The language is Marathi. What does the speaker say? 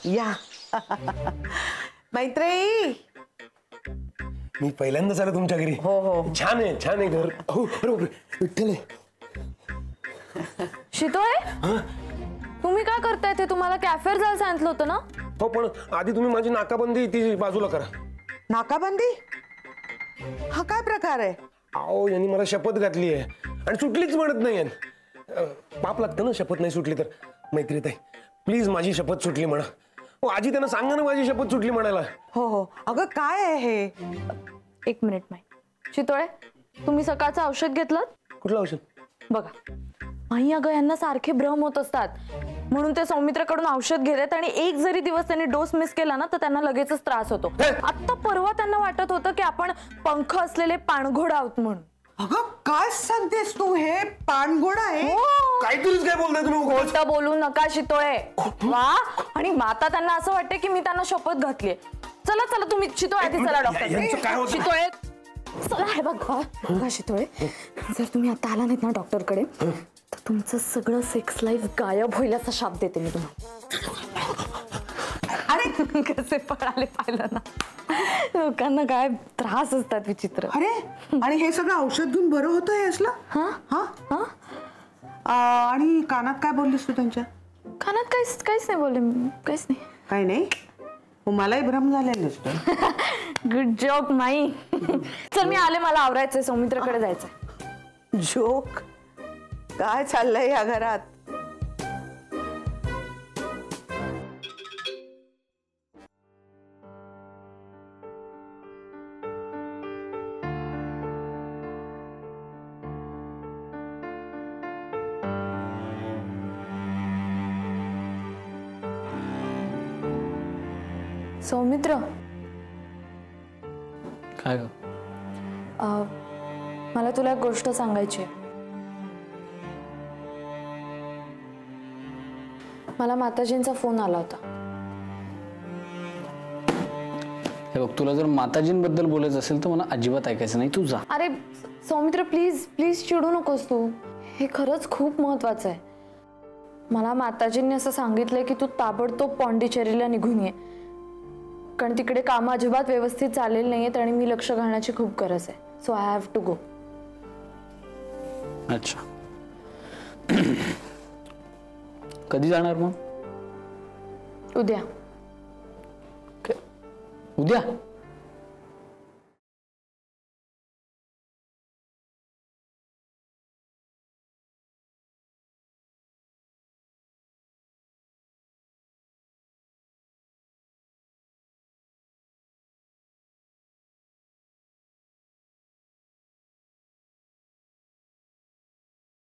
या मैत्रेयी, मी पहिल्यांदाच आलो तुमच्या घरी. हो हो, छान आहे घर. हो बरोबर, विठ्ठल आहे. शितोळे, तुम्ही काय करताय? ते तुम्हाला कॅफेवर जायला सांगितलं होतं ना? हो, पण आधी तुम्ही माझी नाकाबंदी ती बाजूला करा. नाकाबंदी? हा काय प्रकार आहे? अहो, यांनी मला शपथ घातली आहे आणि सुटलीच म्हणत नाही. पाप लागतं ना शपथ नाही सुटली तर. मैत्रीत आहे, प्लीज माझी शपथ सुटली म्हणा. हो आजी, त्यांना सांगा ना माझी शपथ सुटली म्हणायला. हो हो, अगं काय आहे हे? एक मिनिट माई. शितोळे, तुम्ही सकाळचं औषध घेतलं? कुठलं औषध? बघा माई, अगं यांना सारखे भ्रम होत असतात, म्हणून ते सौमित्रकडून औषध घेतात आणि एक जरी दिवस त्यांनी डोस मिस केला ना तर त्यांना लगेचच त्रास होतो. आता परवा त्यांना वाटत होतं की आपण पंख असलेले पाणघोड आहोत म्हणून. अगं काय सांगतेस तू? हे पाणघोड आहे? काहीतरीच काय बोलताय तुम्ही? खोटं बोलू नका शितोळे. वा, आणि आता त्यांना असं वाटतं की मी त्यांना शपथ घातलीये. चला चला तुम्ही शितोळे आधी चला डॉक्टर. शितोळे चला. हे बघा शितोळे, जर तुम्ही आता आला नाहीत ना डॉक्टरकडे तर तुमचं सगळं सेक्स लाईफ गायब होईल असा शाप देते मी तुम्हाला. अरे कसे पळाले पाहिलं ना, लोकांना काय त्रास असतात विचित्र. अरे, आणि हे सगळं औषध घेऊन बरं होतं हे असलं? हा हा हा. आणि कानात काय बोललीस तू त्यांच्या? कानात काहीच नाही बोलले, काहीच नाही. काही नाही, मलाही भ्रम झालेला दिसतो. Good job my. चल मी आले, मला आवरायचंय, सौमित्रकडे जायचंय. जोक काय चाललंय या घरात? सौमित्र, काय मला तुला एक गोष्ट सांगायची आहे. मला माताजींचा फोन आला होता. हे बघ, तुला जर माताजींबद्दल बोलायचं असेल तर मला अजिबात ऐकायचं नाही, तू जा. अरे सौमित्र, प्लीज प्लीज चिडू नकोस तू. हे खरंच खूप महत्वाचं आहे. मला माताजींनी असं सांगितलंय की तू ताबडतोब पॉंडिचेरीला निघून ये, कारण तिकडे काम अजिबात व्यवस्थित चाललेलं नाहीयेत आणि मी लक्ष घालण्याची खूप गरज आहे. So I have to go. अच्छा, कधी जाणार मग? उद्या. उद्या?